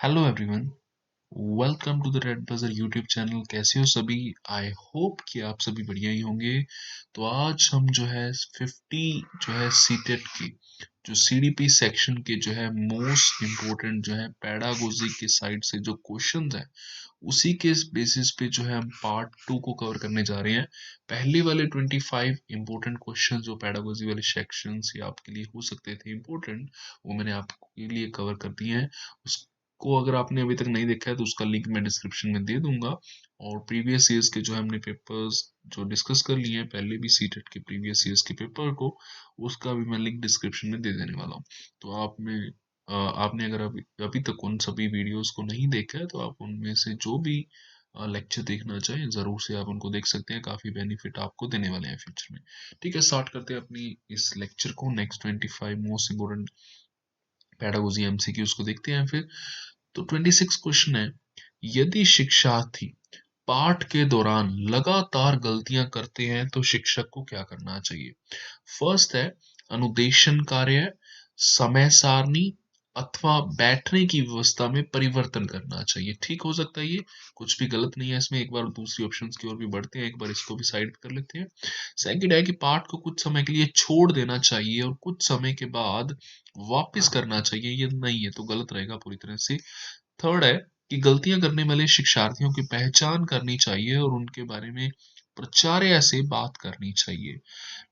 Hello everyone, welcome to the red buzzer YouTube channel. कैसे हो सभी? आई होप कि आप सभी बढ़िया ही होंगे। तो आज हम जो है 50 जो है सीटेट की जो सीडीपी सेक्शन के जो है मोस्ट इम्पोर्टेंट जो है पेडागोजी के साइड से जो क्वेश्चंस है उसी के बेसिस पे जो है हम पार्ट 2 को कवर करने जा रहे हैं। पहले वाले 25 इम्पोर्टेंट क्वेश्चन जो पेडागोजी वाले सेक्शंस या आपके लिए हो सकते थे इम्पोर्टेंट, वो मैंने आपके लिए कवर कर दिए हैं। को अगर आपने अभी तक नहीं देखा है तो उसका लिंक मैं डिस्क्रिप्शन में दे दूंगा। और प्रीवियस ईयर्स के जो हमने पेपर्स जो डिस्कस कर लिए हैं पहले भी सीटेट के प्रीवियस ईयर्स के पेपर को, उसका भी मैं लिंक डिस्क्रिप्शन में दे देने वाला हूँ। तो आपने अगर अभी अभी तक उन सभी वीडियोस को नहीं देखा है तो आप उनमें से जो भी लेक्चर देखना चाहें जरूर से आप उनको देख सकते हैं। काफी बेनिफिट आपको देने वाले हैं फ्यूचर में। ठीक है, स्टार्ट करते हैं अपनी इस लेक्चर को। Next 25 most important pedagogy MCQs को देखते हैं फिर। तो 26 क्वेश्चन है, यदि शिक्षार्थी पाठ के दौरान लगातार गलतियां करते हैं तो शिक्षक को क्या करना चाहिए? फर्स्ट है अनुदेशन कार्य, समय सारणी अथवा बैठने की व्यवस्था में परिवर्तन करना चाहिए। ठीक हो सकता है, ये कुछ भी गलत नहीं है इसमें। एक बार दूसरी ऑप्शंस की ओर भी बढ़ते हैं, एक बार इसको भी साइड कर लेते हैं। सेकंड है कि पाठ को कुछ समय के लिए छोड़ देना चाहिए और कुछ समय के बाद वापस करना चाहिए। ये नहीं है तो गलत रहेगा पूरी तरह से। थर्ड है कि गलतियां करने वाले शिक्षार्थियों की पहचान करनी चाहिए और उनके बारे में प्राचार्य से बात करनी चाहिए।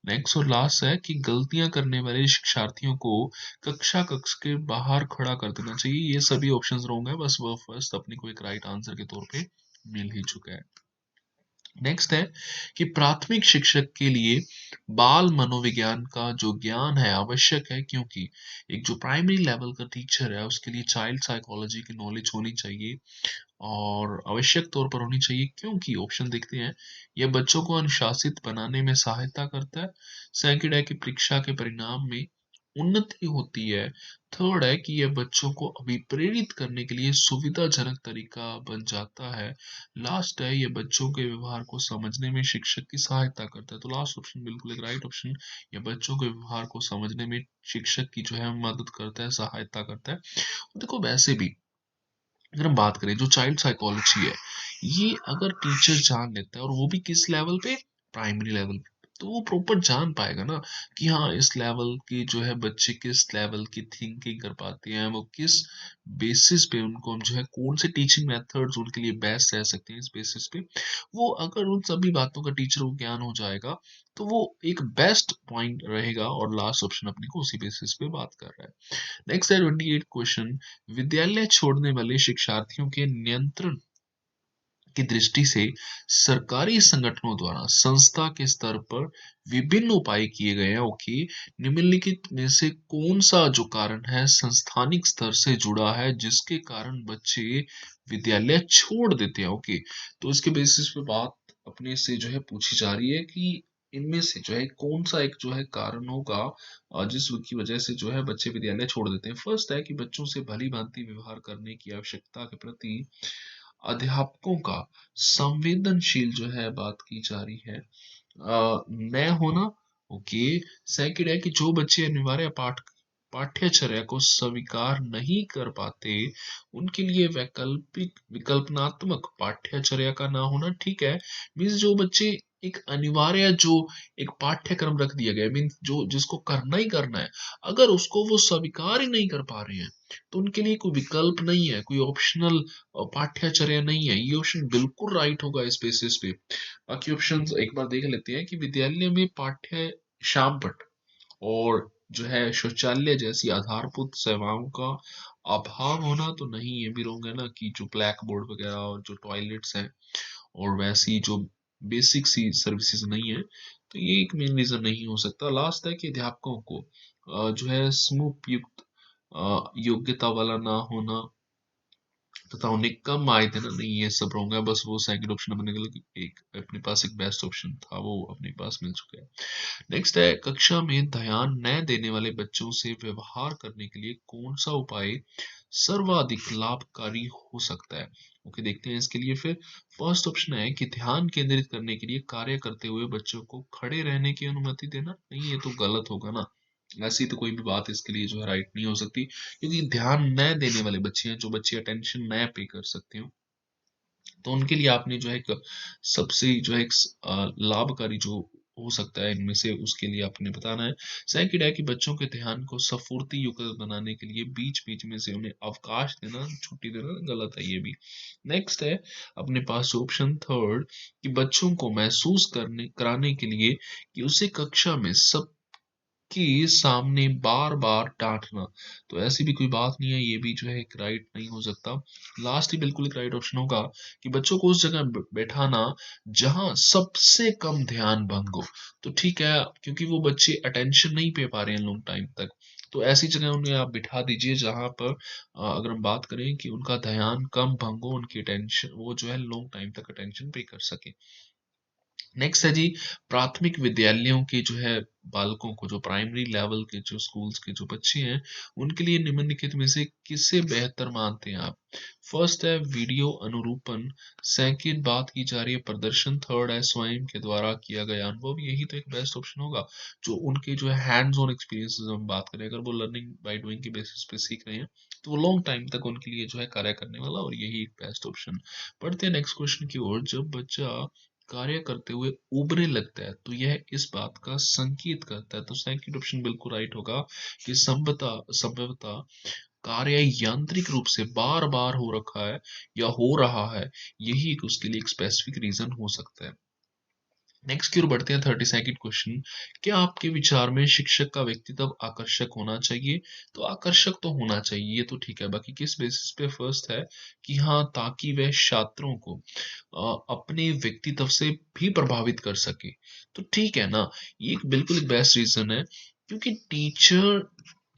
नेक्स्ट और लास्ट है कि गलतियां करने वाले शिक्षार्थियों को कक्ष के बाहर खड़ा कर देना चाहिए। ये सभी ऑप्शंस रॉन्ग है, बस वो फर्स्ट अपने को एक राइट आंसर के तौर पे मिल ही चुका है। नेक्स्ट है कि प्राथमिक शिक्षक के लिए बाल मनोविज्ञान का जो ज्ञान है आवश्यक है, क्योंकि एक जो प्राइमरी लेवल का टीचर है उसके लिए चाइल्ड साइकोलॉजी की नॉलेज होनी चाहिए और आवश्यक तौर पर होनी चाहिए, क्योंकि ऑप्शन देखते हैं यह बच्चों को अनुशासित बनाने में सहायता करता है। सेकंड है कि परीक्षा के परिणाम में उन्नति होती है। थर्ड है कि यह बच्चों को अभिप्रेरित करने के लिए सुविधाजनक तरीका बन जाता है। लास्ट है, ये बच्चों के व्यवहार को समझने में शिक्षक की सहायता करता है। तो लास्ट ऑप्शन बिल्कुल एक राइट ऑप्शन। ये बच्चों के व्यवहार को समझने में शिक्षक की जो है मदद करता है, सहायता करता है। देखो वैसे भी अगर हम बात करें जो चाइल्ड साइकोलॉजी है, ये अगर टीचर जान लेता है और वो भी किस लेवल पे, प्राइमरी लेवल पे, तो वो प्रॉपर जान पाएगा ना कि हाँ इस लेवल की जो है बच्चे किस लेवल की थिंकिंग कर पाते हैं, वो किस बेसिस पे उनको हम जो है कौन से टीचिंग मेथड्स उनके लिए बेस्ट रह सकते हैं। इस बेसिस पे वो अगर उन सभी बातों का टीचर को ज्ञान हो जाएगा तो वो एक बेस्ट पॉइंट रहेगा। और लास्ट ऑप्शन अपने को उसी बेसिस पे बात कर रहा है। नेक्स्ट है 28 क्वेश्चन, विद्यालय छोड़ने वाले शिक्षार्थियों के नियंत्रण की दृष्टि से सरकारी संगठनों द्वारा संस्था के स्तर पर विभिन्न उपाय किए गए हैं। ओके, निम्नलिखित में से कौन सा जो कारण है संस्थानिक स्तर से जुड़ा है जिसके कारण बच्चे विद्यालय छोड़ देते हैं? ओके, तो इसके बेसिस पे बात अपने से जो है पूछी जा रही है कि इनमें से जो है कौन सा एक जो है कारण होगा जिसकी वजह से जो है बच्चे विद्यालय छोड़ देते हैं। फर्स्ट है कि बच्चों से भली भांति व्यवहार करने की आवश्यकता के प्रति अध्यापकों का संवेदनशील जो है बात की जा रही है। मैं होना। ओके, सेकंड है कि जो बच्चे अनिवार्य पाठ्यचर्या को स्वीकार नहीं कर पाते उनके लिए विकल्पनात्मक पाठ्यचर्या का ना होना। ठीक है, मीन्स जो बच्चे एक अनिवार्य जो एक पाठ्यक्रम रख दिया गया, मीन्स जो जिसको करना ही करना है, अगर उसको वो स्वीकार ही नहीं कर पा रहे हैं तो उनके लिए कोई विकल्प नहीं है, कोई ऑप्शनल पाठ्यचर्या नहीं है। ये ऑप्शन बिल्कुल राइट होगा इस बेसिस पे। बाकी ऑप्शन एक बार देख लेते हैं कि विद्यालय में पाठ्य शाम पठ और जो है शौचालय जैसी आधारभूत सेवाओं का अभाव होना तो नहीं, ये भी रोंग है ना कि जो ब्लैक बोर्ड वगैरह और जो टॉयलेट्स हैं और वैसी जो बेसिक सी सर्विसेज नहीं है, तो ये एक मेन रीजन नहीं हो सकता। लास्ट है कि अध्यापकों को जो है समूह युक्त योग्यता वाला ना होना तथा उन्हें कम आए थे ना, नहीं ये सब रॉन्ग है। बस वो सेकंड ऑप्शन अपने के लिए एक अपने पास एक बेस्ट ऑप्शन था, वो अपने पास मिल चुका है। नेक्स्ट है कक्षा में ध्यान न देने वाले बच्चों से व्यवहार करने के लिए कौन सा उपाय सर्वाधिक लाभकारी हो सकता है? ओके, देखते हैं इसके लिए फिर। फर्स्ट ऑप्शन है कि ध्यान केंद्रित करने के लिए कार्य करते हुए बच्चों को खड़े रहने की अनुमति देना। नहीं, ये तो गलत होगा ना, ऐसी तो कोई भी बात इसके लिए जो है राइट नहीं हो सकती, क्योंकि ध्यान न देने वाले बच्चे हैं, जो बच्चे अटेंशन न पे कर सकते हो, तो उनके लिए आपने जो है एक सबसे जो है एक लाभकारी जो हो सकता है इनमें से, उसके लिए आपने बताना है। सेकंड है कि बच्चों के ध्यान को स्फूर्ति युक्त बनाने के लिए बीच बीच में से उन्हें अवकाश देना, छुट्टी देना गलत है ये भी। नेक्स्ट है अपने पास ऑप्शन थर्ड, कि बच्चों को महसूस करने कराने के लिए कि उसे कक्षा में सब के सामने बार-बार डाँटना, तो ऐसी भी कोई बात नहीं है, ये भी जो है एक राइट नहीं हो सकता। लास्ट ही बिल्कुल एक राइट ऑप्शन होगा कि बच्चों को उस जगह बैठाना जहाँ सबसे कम ध्यान भंग हो। तो ठीक है, क्योंकि वो बच्चे अटेंशन नहीं पे पा रहे हैं लॉन्ग टाइम तक, तो ऐसी जगह उन्हें आप बिठा दीजिए जहाँ पर अगर हम बात करें कि उनका ध्यान कम भंग हो, उनकी अटेंशन वो जो है लॉन्ग टाइम तक अटेंशन पे कर सकें। नेक्स्ट है जी, प्राथमिक विद्यालयों के जो है बालकों को, जो प्राइमरी लेवल के जो स्कूल्स के जो बच्चे हैं, उनके लिए निम्नलिखित में से किसे बेहतर मानते हैं आप? फर्स्ट है वीडियो अनुरूपण, सेकंड बात की जा रही है प्रदर्शन, थर्ड है स्वयं के द्वारा किया गया अनुभव। यही तो एक बेस्ट ऑप्शन होगा, जो उनके जो है हैंड्स ऑन एक्सपीरियंसेस हम बात करें, अगर वो लर्निंग बाय डूइंग के बेसिस पे सीख रहे हैं, तो वो लॉन्ग टाइम तक उनके लिए जो है कार्य करने वाला, और यही एक बेस्ट ऑप्शन। बढ़ते हैं नेक्स्ट क्वेश्चन की ओर। जब बच्चा कार्य करते हुए उबने लगता है, तो यह इस बात का संकेत करता है, तो सेकंड ऑप्शन बिल्कुल राइट होगा कि संभवतः कार्य यांत्रिक रूप से बार बार हो रखा है या हो रहा है, यही एक उसके लिए एक स्पेसिफिक रीजन हो सकता है। नेक्स्ट की ओर बढ़ते हैं, 32nd क्वेश्चन। क्या आपके विचार में शिक्षक का व्यक्तित्व आकर्षक होना चाहिए? तो आकर्षक तो होना चाहिए, ये तो ठीक है, बाकी किस बेसिस पे? फर्स्ट है कि हाँ, ताकि वह छात्रों को अपने व्यक्तित्व से भी प्रभावित कर सके, तो ठीक है ना, ये एक बिल्कुल एक बेस्ट रीजन है, क्योंकि टीचर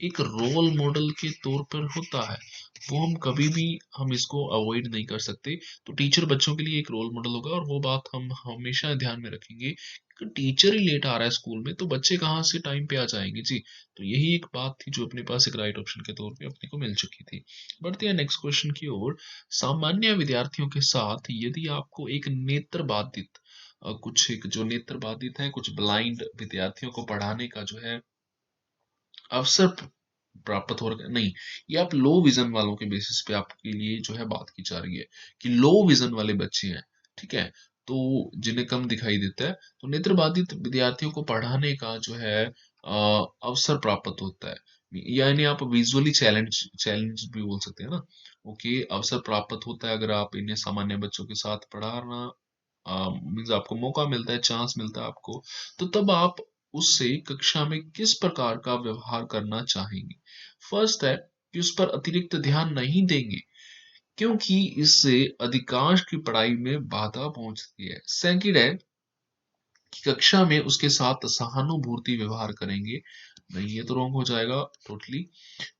एक रोल मॉडल के तौर पर होता है, वो हम कभी भी हम इसको अवॉइड नहीं कर सकते। तो टीचर बच्चों के लिए एक रोल मॉडल होगा, और वो बात हम हमेशा ध्यान में रखेंगे कि टीचर ही लेट आ रहा है स्कूल में, तो बच्चे कहाँ से टाइम पे आ जाएंगे जी। तो यही एक बात थी जो अपने पास एक राइट ऑप्शन के तौर पे अपने को मिल चुकी थी। बढ़ते हैं नेक्स्ट क्वेश्चन की ओर। सामान्य विद्यार्थियों के साथ यदि आपको एक नेत्र बाधित कुछ एक जो नेत्र बाधित है, कुछ ब्लाइंड विद्यार्थियों को पढ़ाने का जो है अवसर प्राप्त हो रहा है, नहीं, ये आप लो विजन वालों के बेसिस पे आपके लिए जो है बात की जा रही है, कि लो विजन वाले बच्चे हैं, ठीक है, तो जिन्हें कम दिखाई देता है, तो नेत्र बाधित विद्यार्थियों को पढ़ाने का जो है अवसर प्राप्त होता है, यानी आप विजुअली चैलेंज चैलेंज भी बोल सकते हैं ना। ओके, अवसर प्राप्त होता है अगर आप इन्हें सामान्य बच्चों के साथ पढ़ाना, मीन्स आपको मौका मिलता है, चांस मिलता है आपको, तो तब आप उससे कक्षा में किस प्रकार का व्यवहार करना चाहेंगे? फर्स्ट है कि उस पर अतिरिक्त ध्यान नहीं देंगे, क्योंकि इससे अधिकांश की पढ़ाई में बाधा पहुंचती है। सेकंड है कि कक्षा में उसके साथ सहानुभूति व्यवहार करेंगे। नहीं, ये तो रॉन्ग हो जाएगा टोटली।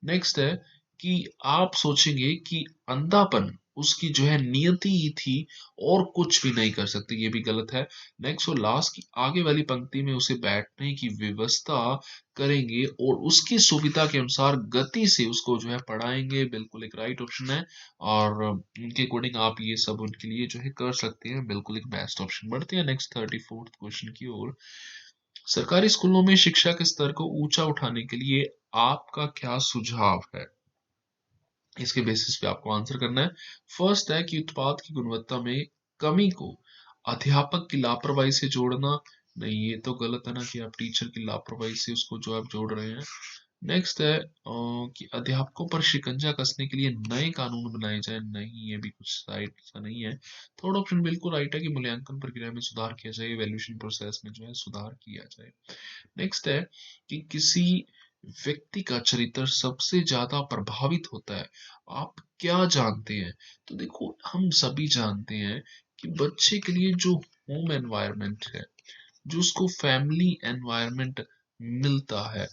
नेक्स्ट है कि आप सोचेंगे कि अंधापन उसकी जो है नियति ही थी, और कुछ भी नहीं कर सकते, ये भी गलत है। नेक्स्ट और लास्ट की आगे वाली पंक्ति में उसे बैठने की व्यवस्था करेंगे, और उसकी सुविधा के अनुसार गति से उसको जो है पढ़ाएंगे, बिल्कुल एक राइट ऑप्शन है, और उनके अकॉर्डिंग आप ये सब उनके लिए जो है कर सकते हैं, बिल्कुल एक बेस्ट ऑप्शन। बढ़ते हैं नेक्स्ट 34th क्वेश्चन की ओर। सरकारी स्कूलों में शिक्षा के स्तर को ऊंचा उठाने के लिए आपका क्या सुझाव है? इसके बेसिस पे आपको आंसर करना है। फर्स्ट है कि उत्पाद की गुणवत्ता में कमी को अध्यापक की लापरवाही से जोड़ना। नहीं, ये तो गलत है ना, कि आप टीचर की लापरवाही से उसको जो आप जोड़ रहे हैं। नेक्स्ट है कि अध्यापकों पर शिकंजा कसने के लिए नए कानून बनाए जाए। नहीं, ये भी कुछ राइट सा नहीं है। थर्ड ऑप्शन बिल्कुल राइट है कि मूल्यांकन प्रक्रिया में सुधार किया जाए, वैल्यूएशन प्रोसेस में जो है सुधार किया जाए। नेक्स्ट है कि किसी व्यक्ति का चरित्र सबसे ज्यादा प्रभावित होता है, आप क्या जानते हैं? तो देखो, हम सभी जानते हैं कि बच्चे के लिए जो होम एनवायरनमेंट है, जो उसको फैमिली एनवायरनमेंट मिलता है,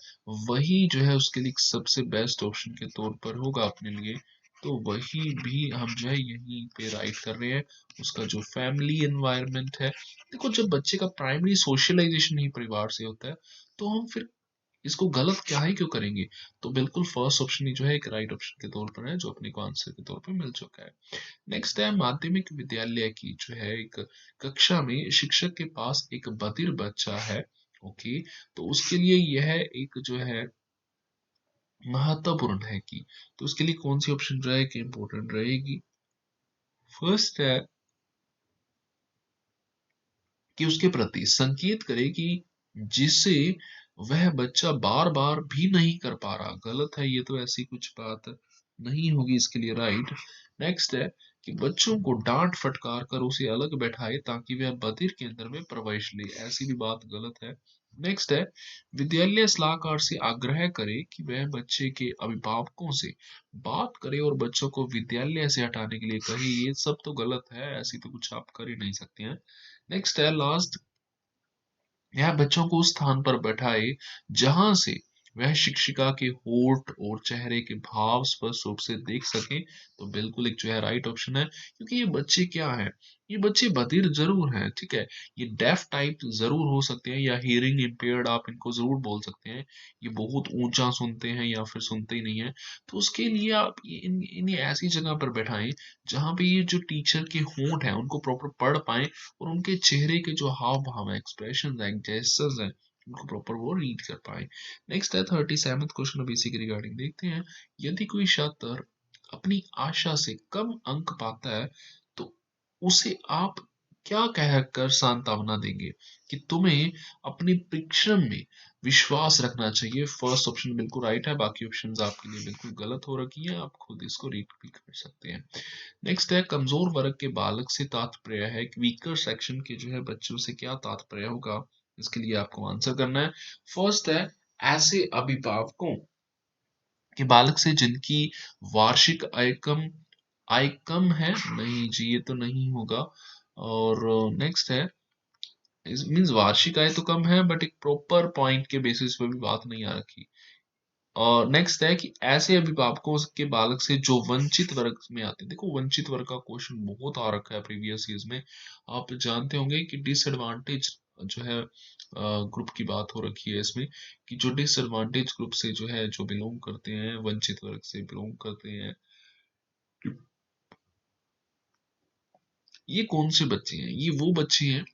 वही जो है उसके लिए सबसे बेस्ट ऑप्शन के तौर पर होगा अपने लिए। तो वही भी हम जो है यहीं पे राइट कर रहे हैं, उसका जो फैमिली एनवायरनमेंट है। देखो, जब बच्चे का प्राइमरी सोशलाइजेशन ही परिवार से होता है, तो हम फिर इसको गलत क्या ही क्यों करेंगे? तो बिल्कुल फर्स्ट ऑप्शन ही जो है एक राइट ऑप्शन के तौर पर है, जो अपने को आंसर के तौर पर मिल चुका है। नेक्स्ट है माध्यमिक विद्यालय की जो है एक कक्षा में शिक्षक के पास एक बधिर बच्चा है, ओके, तो उसके लिए यह एक जो है महत्वपूर्ण है कि, तो उसके लिए कौन सी ऑप्शन रहेगी, इंपॉर्टेंट रहेगी? फर्स्ट है कि उसके प्रति संकेत करे कि जिसे वह बच्चा बार बार भी नहीं कर पा रहा। गलत है, ये तो ऐसी कुछ बात नहीं होगी इसके लिए, राइट। नेक्स्ट है कि बच्चों को डांट फटकार कर उसे अलग बैठाए ताकि वह बधिर केंद्र में प्रवेश ले, ऐसी भी बात गलत है। नेक्स्ट है विद्यालय सलाहकार से आग्रह करे कि वह बच्चे के अभिभावकों से बात करे और बच्चों को विद्यालय से हटाने के लिए कहे, ये सब तो गलत है, ऐसी तो कुछ आप कर ही नहीं सकते हैं। नेक्स्ट है लास्ट, यह बच्चों को उस स्थान पर बैठाए जहां से वह शिक्षिका के होठ और चेहरे के भाव स्पष्ट रूप से देख सके, तो बिल्कुल एक जो है राइट ऑप्शन है, क्योंकि ये बच्चे क्या है, ये बच्चे बधिर जरूर हैं, ठीक है, ये डेफ टाइप जरूर हो सकते हैं या हियरिंग इम्पेयर्ड आप इनको जरूर बोल सकते हैं, ये बहुत ऊंचा सुनते हैं या फिर सुनते ही नहीं है, तो उसके लिए आप इन्हें ऐसी जगह पर बैठाएं जहां पे ये जो टीचर के होंठ हैं उनको प्रॉपर पढ़ पाए और उनके चेहरे के जो हाव भाव है, एक्सप्रेशन है, जेस्चर्स है, उनको प्रॉपर वो रीड कर पाए। नेक्स्ट है 37th क्वेश्चन, अब इसी के रिगार्डिंग देखते हैं। यदि कोई छात्र अपनी आशा से कम अंक पाता है तो उसे आप क्या कहकर सांत्वना देंगे कि तुम्हें अपने परिश्रम में विश्वास रखना चाहिए। फर्स्ट ऑप्शन बिल्कुल राइट है, बाकी ऑप्शंस आपके लिए बिल्कुल गलत हो रखी है, आप खुद इसको रीड भी कर सकते हैं। नेक्स्ट है कमजोर वर्ग के बालक से तात्पर्य है कि वीकर सेक्शन के जो है बच्चों से क्या तात्पर्य होगा, इसके लिए आपको आंसर करना है। फर्स्ट है ऐसे अभिभावकों के बालक से जिनकी वार्षिक आय कम है, नहीं जी ये तो नहीं होगा। और नेक्स्ट है मीन्स वार्षिक आय तो कम है बट एक प्रॉपर पॉइंट के बेसिस पे भी बात नहीं आ रखी। और नेक्स्ट है कि ऐसे अभिभावकों के बालक से जो वंचित वर्ग में आते हैं, देखो वंचित वर्ग का क्वेश्चन बहुत आ रखा है प्रीवियस ईयर्स में, आप जानते होंगे कि डिसएडवांटेज जो है ग्रुप की बात हो रखी है इसमें, कि जो डिसएडवांटेज ग्रुप से जो है जो बिलोंग करते हैं, वंचित वर्ग से बिलोंग करते हैं, ये कौन से बच्चे हैं, ये वो बच्चे हैं,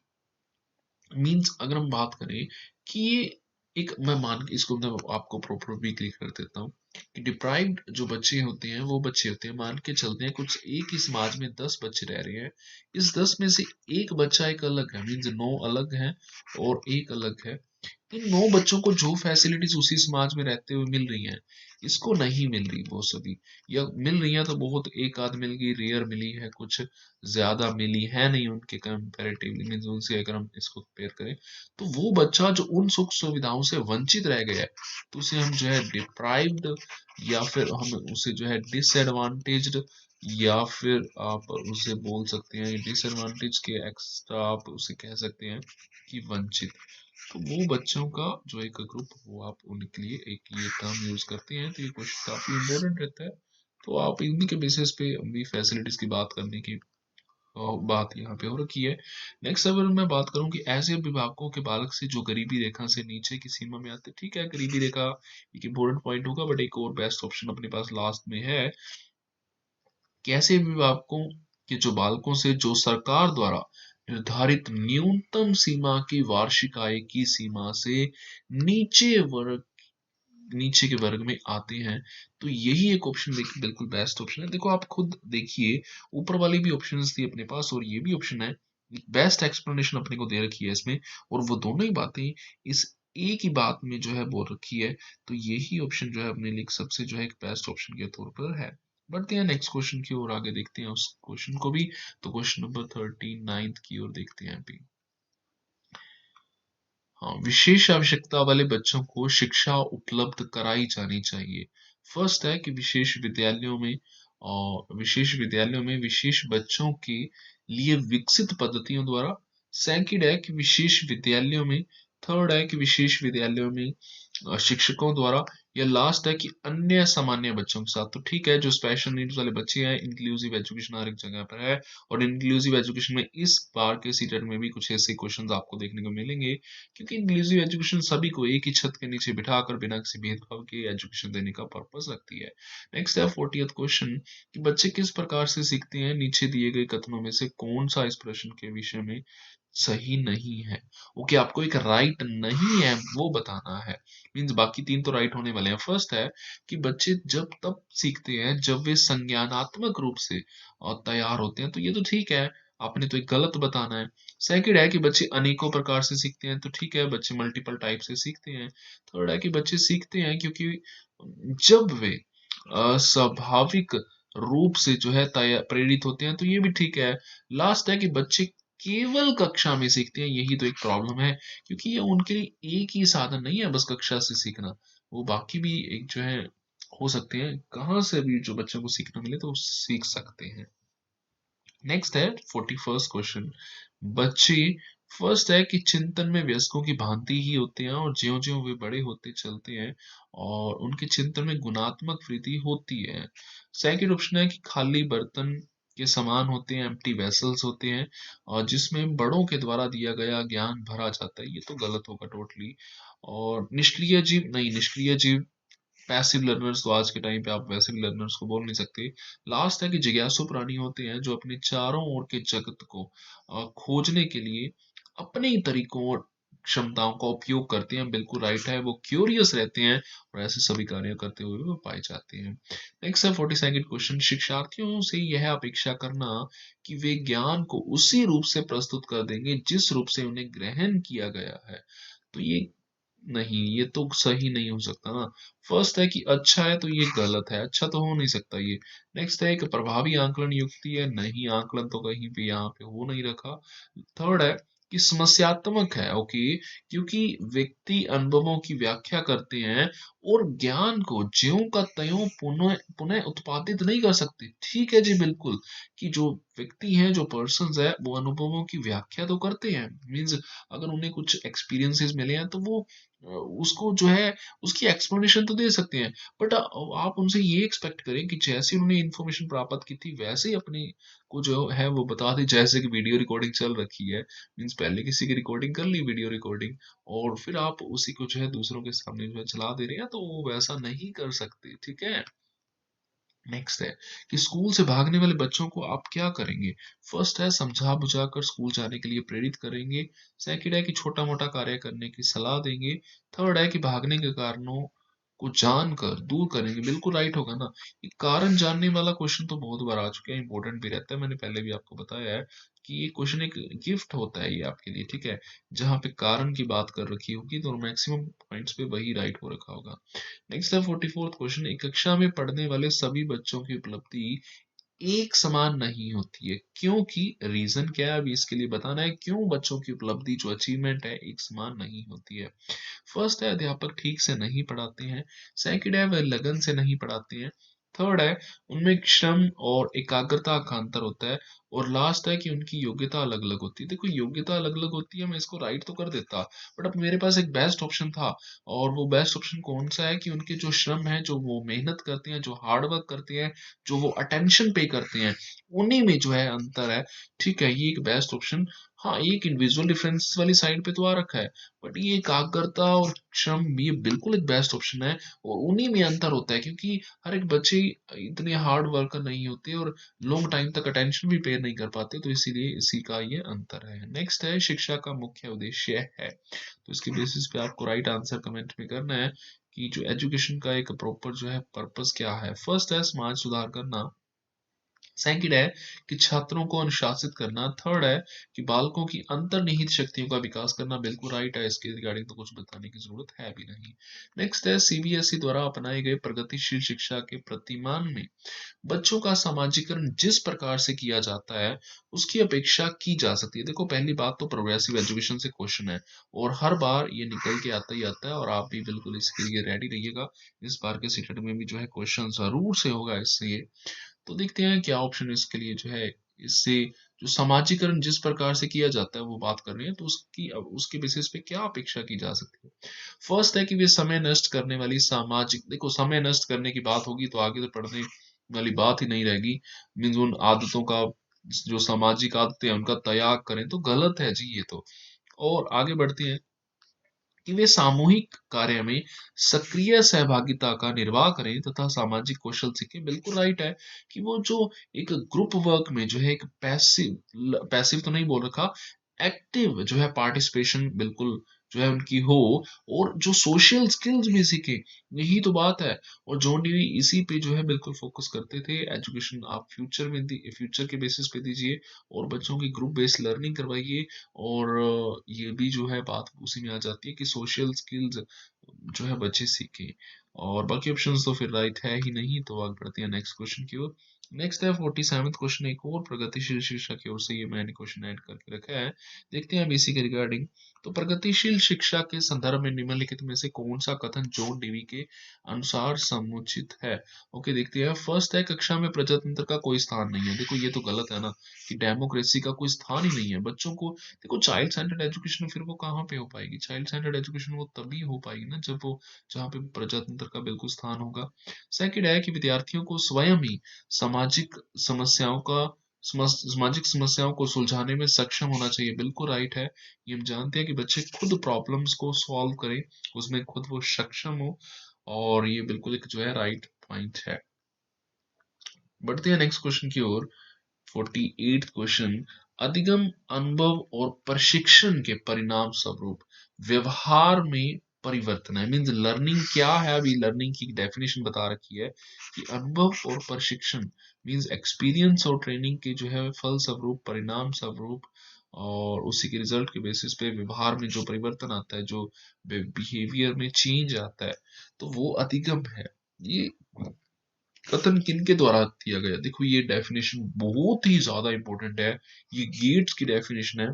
मीन्स अगर हम बात करें कि ये एक, मैं मान के इसको मैं आपको प्रॉपर भी क्लियर कर देता हूँ कि डिप्राइव्ड जो बच्चे होते हैं वो बच्चे होते हैं, मान के चलते हैं कुछ एक ही समाज में 10 बच्चे रह रहे हैं, इस 10 में से एक बच्चा एक अलग है, मीन्स 9 अलग हैं और एक अलग है, इन 9 बच्चों को जो फैसिलिटीज उसी समाज में रहते हुए मिल रही हैं इसको नहीं मिल रही वो सभी, या मिल रही है तो बहुत एक आध मिल गई, रेयर मिली है, कुछ ज्यादा मिली है नहीं उनके कंपैरेटिवली, मीन्स उनसे अगर हम इसको कंपेयर करें, तो वो बच्चा जो उन सुख सुविधाओं से वंचित रह गया है तो उसे हम जो है डिप्राइव्ड, या फिर हम उसे जो है डिसएडवांटेज्ड, या फिर आप उसे बोल सकते हैं डिसएडवांटेज के एक्स्ट्रा आप उसे कह सकते हैं कि वंचित। तो वो बच्चों का जो एक ग्रुप, वो आप उनके लिए एक ये टर्म यूज करते हैं, तो ये क्वेश्चन काफी इंपॉर्टेंट रहता है, तो आप इन्हीं के बेसिस पे भी फैसिलिटीज की बात करने की बात यहाँ पे हो रखी है। नेक्स्ट अगर मैं बात करूँ कि ऐसे अभिभावकों के बालक से जो गरीबी रेखा से नीचे की सीमा में आते, ठीक है गरीबी रेखा एक इंपॉर्टेंट पॉइंट होगा, बट एक और बेस्ट ऑप्शन अपने पास लास्ट में है कि ऐसे अभिभावकों के जो बालकों से जो सरकार द्वारा निर्धारित न्यूनतम सीमा की वार्षिक आय की सीमा से नीचे वर्ग नीचे के वर्ग में आते हैं, तो यही एक ऑप्शन बिल्कुल बेस्ट ऑप्शन है। देखो आप खुद देखिए, ऊपर वाली भी ऑप्शंस थी अपने पास और ये भी ऑप्शन है, बेस्ट एक्सप्लेनेशन अपने को दे रखी है इसमें, और वो दोनों ही बातें इस एक ही बात में जो है बोल रखी है, तो यही ऑप्शन जो है अपने लिए सबसे जो है एक बेस्ट ऑप्शन के तौर पर है। बढ़ते हैं नेक्स्ट क्वेश्चन की ओर, आगे देखते हैं उस क्वेश्चन को भी, तो क्वेश्चन नंबर 39 की ओर देखते हैं अभी। हाँ, विशेष आवश्यकता वाले बच्चों को शिक्षा उपलब्ध कराई जानी चाहिए। फर्स्ट है कि विशेष विद्यालयों में विशेष बच्चों के लिए विकसित पद्धतियों द्वारा। सेकंड है कि विशेष विद्यालयों में। थर्ड है कि विशेष विद्यालयों में शिक्षकों द्वारा। या लास्ट है कि अन्य सामान्य बच्चों के साथ। तो ठीक है, जो स्पेशल नीड्स वाले बच्चे हैं, इंक्लूसिव एजुकेशन हर एक जगह पर है, और इंक्लूसिव एजुकेशन में इस बार के सीटेट में भी कुछ ऐसे क्वेश्चंस आपको देखने को मिलेंगे, क्योंकि इंक्लूसिव एजुकेशन सभी को एक ही छत के नीचे बिठाकर बिना किसी भेदभाव के एजुकेशन देने का पर्पस रखती है। नेक्स्ट है 40th क्वेश्चन कि बच्चे किस प्रकार से सीखते हैं, नीचे दिए गए कथनों में से कौन सा इस प्रश्न के विषय में सही नहीं है। ओके, आपको एक राइट नहीं है वो बताना है। मीन्स बाकी 3 तो राइट होने वाले हैं। फर्स्ट है कि बच्चे जब तब सीखते हैं जब वे संज्ञानात्मक रूप से तैयार होते हैं, तो ये तो ठीक है, आपने तो एक गलत बताना है। सेकंड है कि बच्चे अनेकों प्रकार से सीखते हैं, तो ठीक है, बच्चे मल्टीपल टाइप से सीखते हैं। थर्ड है कि बच्चे सीखते हैं क्योंकि जब वे स्वाभाविक रूप से जो है प्रेरित होते हैं, तो ये भी ठीक है। लास्ट है कि बच्चे केवल कक्षा में सीखते हैं, यही तो एक प्रॉब्लम है, क्योंकि ये उनके लिए एक ही साधन नहीं है बस कक्षा से सीखना, वो बाकी भी एक जो है हो सकते हैं, कहाँ से भी जो बच्चों को सीखना मिले तो वो सीख सकते हैं। नेक्स्ट है 41st क्वेश्चन। बच्चे फर्स्ट है कि चिंतन में वयस्कों की भांति ही होते हैं और ज्यों-ज्यों वे बड़े होते चलते हैं और उनके चिंतन में गुणात्मक वृद्धि होती है। सेकंड ऑप्शन है कि खाली बर्तन के समान होते हैं, एम्प्टी वेसल्स होते हैं और जिसमें बड़ों के द्वारा दिया गया ज्ञान भरा जाता है। ये तो गलत होगा टोटली। और निष्क्रिय जीव नहीं, निष्क्रिय जीव पैसिव लर्नर्स तो आज के टाइम पे आप वैसे भी लर्नर्स को बोल नहीं सकते। लास्ट है कि जिज्ञासु प्राणी होते हैं जो अपने चारों ओर के जगत को खोजने के लिए अपने ही तरीकों और क्षमताओं का उपयोग करते हैं। बिल्कुल राइट है, वो क्यूरियस रहते हैं और ऐसे सभी कार्य करते हुए वो पाए जाते हैं। नेक्स्ट है 42nd क्वेश्चन। शिक्षार्थियों से यह अपेक्षा करना कि वे ज्ञान को उसी रूप से प्रस्तुत कर देंगे जिस रूप से उन्हें ग्रहण किया गया है, तो ये नहीं, ये तो सही नहीं हो सकता ना। फर्स्ट है कि अच्छा है, तो ये गलत है, अच्छा तो हो नहीं सकता ये। नेक्स्ट है एक प्रभावी आकलन युक्ति है, नहीं, आकलन तो कहीं पे यहाँ पे हो नहीं रखा। थर्ड है कि समस्यात्मक है, ओके, क्योंकि व्यक्ति अनुभवों की व्याख्या करते हैं और ज्ञान को ज्यों का त्यों पुनः पुनः उत्पादित नहीं कर सकते। ठीक है जी, बिल्कुल, कि जो व्यक्ति हैं, जो पर्सन्स है, वो अनुभवों की व्याख्या तो करते हैं। मीन्स अगर उन्हें कुछ एक्सपीरियंसेस मिले हैं तो वो उसको जो है उसकी एक्सप्लेनेशन तो दे सकते हैं। बट आप उनसे ये एक्सपेक्ट करें कि जैसे उन्होंने इन्फॉर्मेशन प्राप्त की थी वैसे ही अपने को जो है वो बता दें, जैसे कि वीडियो रिकॉर्डिंग चल रखी है। मीन्स पहले किसी की रिकॉर्डिंग कर ली, वीडियो रिकॉर्डिंग, और फिर आप उसी को जो है दूसरों के सामने जो है चला दे रहे हैं, तो वो वैसा नहीं कर सकते, ठीक है। नेक्स्ट है कि स्कूल से भागने वाले बच्चों को आप क्या करेंगे। फर्स्ट है समझा बुझा कर स्कूल जाने के लिए प्रेरित करेंगे। सेकंड है कि छोटा मोटा कार्य करने की सलाह देंगे। थर्ड है कि भागने के कारणों को जानकर दूर करेंगे। बिल्कुल राइट होगा ना। ये कारण जानने वाला क्वेश्चन तो बहुत बार आ चुका है, इंपॉर्टेंट भी रहता है, मैंने पहले भी आपको बताया है कि ये क्वेश्चन एक गिफ्ट होता है ये आपके लिए, ठीक है। जहाँ पे कारण की बात कर रखी होगी तो मैक्सिमम पॉइंट्स पे वही राइट हो रखा होगा। नेक्स्ट है 44th क्वेश्चन। एक कक्षा में पढ़ने वाले सभी बच्चों की उपलब्धि एक समान नहीं होती है, क्योंकि रीजन क्या है, अभी इसके लिए बताना है क्यों बच्चों की उपलब्धि जो अचीवमेंट है एक समान नहीं होती है। फर्स्ट है अध्यापक ठीक से नहीं पढ़ाते हैं। सेकंड है वह लगन से नहीं पढ़ाते हैं। थर्ड है उनमें श्रम और एकाग्रता का अंतर होता है। और लास्ट है कि उनकी योग्यता अलग अलग होती है। देखो, योग्यता अलग अलग होती है, मैं इसको राइट तो कर देता, बट अब मेरे पास एक बेस्ट ऑप्शन था। और वो बेस्ट ऑप्शन कौन सा है कि उनके जो श्रम है, जो वो मेहनत करते हैं, जो हार्ड वर्क करते हैं, जो वो अटेंशन पे करते हैं, उन्हीं में जो है अंतर है। ठीक है, ये एक बेस्ट ऑप्शन। हाँ, एक इंडिविजुअल डिफरेंस वाली साइड पे तो आ रखा है, बट ये एकाग्रता और श्रम ये बिल्कुल एक बेस्ट ऑप्शन है। और उन्हीं में अंतर होता है, क्योंकि हर एक बच्चे इतने हार्ड वर्कर नहीं होते और लॉन्ग टाइम तक अटेंशन भी पे नहीं कर पाते, तो इसीलिए इसी का ये अंतर है। नेक्स्ट है शिक्षा का मुख्य उद्देश्य है, तो इसके बेसिस पे आपको राइट आंसर कमेंट में करना है कि जो एजुकेशन का एक प्रॉपर जो है पर्पस क्या है। फर्स्ट है समाज सुधार करना। सेकंड है कि छात्रों को अनुशासित करना। थर्ड है कि बालकों की अंतर्निहित शक्तियों का विकास करना। बिल्कुल राइट है, इसके रिगार्डिंग तो कुछ बताने की जरूरत है भी नहीं। नेक्स्ट है सीबीएसई द्वारा अपनाए गए प्रगतिशील शिक्षा के प्रतिमान में बच्चों का समाजीकरण जिस प्रकार से किया जाता है उसकी अपेक्षा की जा सकती है। देखो, पहली बात तो प्रोग्रेसिव एजुकेशन से क्वेश्चन है और हर बार ये निकल के आता ही आता है, और आप भी बिल्कुल इसके लिए रेडी रहिएगा। इस बार के सीटेट में भी जो है क्वेश्चन जरूर से होगा इससे ये। तो देखते हैं क्या ऑप्शन इसके लिए जो है इससे जो समाजीकरण जिस प्रकार से किया जाता है वो बात कर रहे हैं, तो उसकी अब उसके बेसिस पे क्या अपेक्षा की जा सकती है। फर्स्ट है कि वे समय नष्ट करने वाली सामाजिक, देखो समय नष्ट करने की बात होगी तो आगे तो पढ़ने वाली बात ही नहीं रहेगी। मीन्स उन आदतों का, जो सामाजिक आदतें हैं उनका त्याग करें, तो गलत है जी ये तो। और आगे बढ़ते हैं कि वे सामूहिक कार्य में सक्रिय सहभागिता का निर्वाह करें तथा सामाजिक कौशल सीखें। बिल्कुल राइट है कि वो जो एक ग्रुप वर्क में जो है एक पैसिव पैसिव तो नहीं बोल रखा, एक्टिव जो है पार्टिसिपेशन बिल्कुल जो है उनकी हो, और जो सोशल स्किल्स भी सीखे, यही तो बात है। और जॉन डीवी इसी पे जो है बिल्कुल फोकस करते थे। एजुकेशन आप फ्यूचर के बेसिस पे दीजिए, और बच्चों की ग्रुप बेस्ड लर्निंग करवाइए। और ये भी जो है बात उसी में आ जाती है कि सोशल स्किल्स जो है बच्चे सीखें। और बाकी ऑप्शंस तो फिर राइट है ही नहीं, तो आगे बढ़ते हैं नेक्स्ट क्वेश्चन की ओर। नेक्स्ट है 47वां क्वेश्चन, एक और प्रगतिशील शिक्षा की ओर से ये मैंने क्वेश्चन ऐड करके रखा है। देखते हैं अब इसी के रिगार्डिंग। तो प्रगतिशील शिक्षा के संदर्भ में निम्नलिखित में से कौन सा कथन जॉन डीवी के अनुसार समुचित है? ओके, देखते हैं। फर्स्ट है, कक्षा में प्रजातंत्र का कोई स्थान नहीं है। देखो ये तो गलत है ना, कि डेमोक्रेसी का कोई स्थान ही नहीं है बच्चों को। देखो चाइल्ड सेंटर्ड एजुकेशन फिर वो कहाँ पे हो पाएगी? चाइल्ड सेंटर्ड एजुकेशन वो तभी हो पाएगी ना जब वो, जहाँ पे प्रजातंत्र का बिल्कुल स्थान होगा। सेकंड है कि विद्यार्थियों को स्वयं ही सामाजिक समस्याओं का सामाजिक समस्याओं को सुलझाने में सक्षम होना चाहिए। बिल्कुल राइट है। ये हम जानते हैं कि बच्चे खुद प्रॉब्लम्स को सॉल्व करें, उसमें खुद वो सक्षम हो, और ये बिल्कुल एक जो है राइट पॉइंट है। बढ़ते हैं नेक्स्ट क्वेश्चन की ओर। 48th क्वेश्चन, अधिगम अनुभव और प्रशिक्षण के परिणाम स्वरूप व्यवहार में परिवर्तन है। मीन्स लर्निंग क्या है, अभी लर्निंग की डेफिनेशन बता रखी है कि अनुभव और प्रशिक्षण मीन्स एक्सपीरियंस और ट्रेनिंग के जो है फल स्वरूप, परिणाम स्वरूप, और उसी के रिजल्ट के बेसिस पे व्यवहार में जो परिवर्तन आता है, जो बिहेवियर में चेंज आता है, तो वो अधिगम है। ये कथन किनके द्वारा दिया गया? देखो ये डेफिनेशन बहुत ही ज्यादा इंपॉर्टेंट है। ये गेट्स की डेफिनेशन है।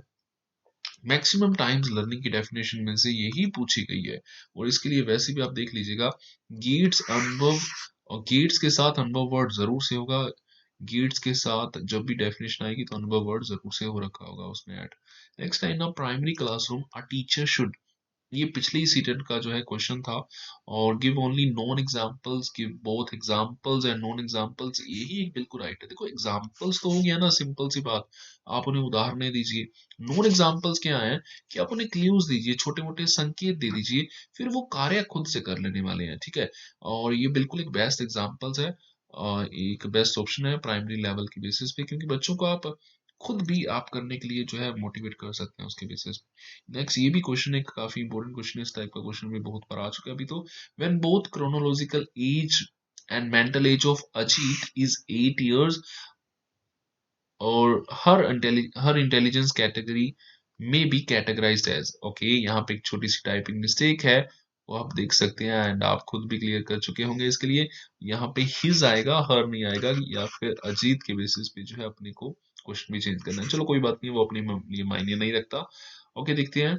मैक्सिमम टाइम्स लर्निंग की डेफिनेशन में से यही पूछी गई है। और इसके लिए वैसे भी आप देख लीजिएगा, गेट्स अनुभव, और गेट्स के साथ अनुभव वर्ड जरूर से होगा। गेट्स के साथ जब भी डेफिनेशन आएगी तो अनुभव वर्ड जरूर से हो रखा होगा उसमें ऐड। नेक्स्ट है, in a primary classroom a teacher should, ये पिछले ही सीटेट का जो है क्वेश्चन था। और give only non examples, give both examples and non examples, यही एक बिल्कुल राइट है। देखो एग्जांपल्स तो हो गया ना, सिंपल सी बात, आप उन्हें उदाहरणें दीजिए। नॉन एग्जांपल्स क्या है कि आप उन्हें क्लूज दीजिए, छोटे मोटे संकेत दे दीजिए, फिर वो कार्य खुद से कर लेने वाले हैं, ठीक है। और ये बिल्कुल एक बेस्ट एग्जांपल्स है, एक बेस्ट ऑप्शन है प्राइमरी लेवल की बेसिस पे, क्योंकि बच्चों को आप खुद भी आप करने के लिए जो है मोटिवेट कर सकते हैं उसके बेसिस। नेक्स्ट ये भी क्वेश्चन एक काफी इंपॉर्टेंट क्वेश्चन है, इस टाइप का क्वेश्चन भी बहुत बार आ चुका है अभी तो। When both chronological age and mental as of Ajit is 8 years, और हर इंटेलिजेंस कैटेगरी में बी कैटेगराइज्ड एज, ओके, यहाँ पे एक छोटी सी टाइपिंग मिस्टेक है, वो आप देख सकते हैं, एंड आप खुद भी क्लियर कर चुके होंगे इसके लिए। यहाँ पे हिज आएगा, हर नहीं आएगा, या फिर अजीत के बेसिस पे जो है अपने को क्वेश्चन भी चेंज करना है। चलो कोई बात नहीं, वो अपने लिए मायने नहीं रखता। ओके, देखते हैं।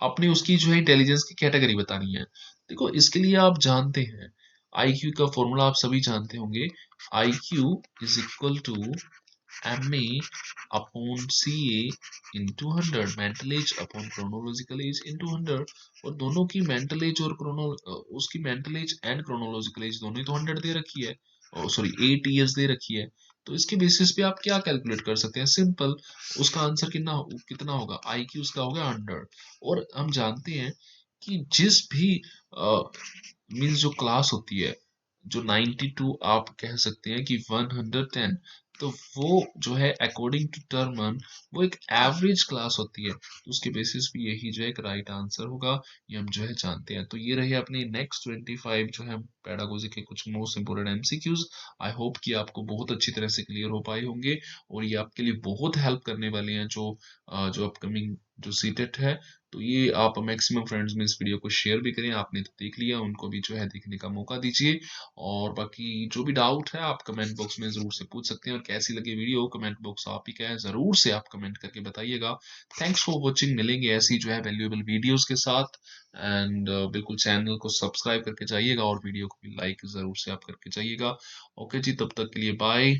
अपनी उसकी जो है इंटेलिजेंस की कैटेगरी बतानी है। देखो इसके लिए आप जानते हैं, आईक्यू का फॉर्मूला आप सभी जानते होंगे। IQ is equal to MA upon CA into 100, mental age upon chronological age into 100। और दोनों की मेंटल एज और उसकी mental age and chronological age दोनों ही तो 100 दे रखी है, सॉरी 8 years दे रखी है। तो इसके बेसिस पे आप क्या कैलकुलेट कर सकते हैं? सिंपल, उसका आंसर कितना होगा? IQ उसका होगा 100। और हम जानते हैं कि जिस भी मीन्स जो क्लास होती है, जो 92, आप कह सकते हैं कि 110, तो वो जो है अकॉर्डिंग टू टर्मन वो एक एवरेज क्लास होती है। तो उसके बेसिस पे यही जो है एक राइट आंसर होगा, ये हम जो है जानते हैं। तो ये रहे अपने नेक्स्ट 25 जो है पेडागोजी के कुछ most important MCQs. I hope कि आपको बहुत अच्छी तरह से क्लियर हो पाए होंगे, और ये आपके लिए बहुत हेल्प करने वाले हैं जो अपकमिंग जो सीटेट है। तो ये आप मैक्सिमम फ्रेंड्स में इस वीडियो को शेयर भी करें, आपने तो देख लिया, उनको भी जो है देखने का मौका दीजिए। और बाकी जो भी डाउट है आप कमेंट बॉक्स में जरूर से पूछ सकते हैं, और कैसी लगी वीडियो कमेंट बॉक्स आप ही का है, जरूर से आप कमेंट करके बताइएगा। थैंक्स फॉर वॉचिंग, मिलेंगे ऐसी जो है वैल्यूएबल वीडियोस के साथ। एंड बिल्कुल चैनल को सब्सक्राइब करके जाइएगा, और वीडियो को भी लाइक जरूर से आप करके जाइएगा। ओके जी, तब तक के लिए बाय।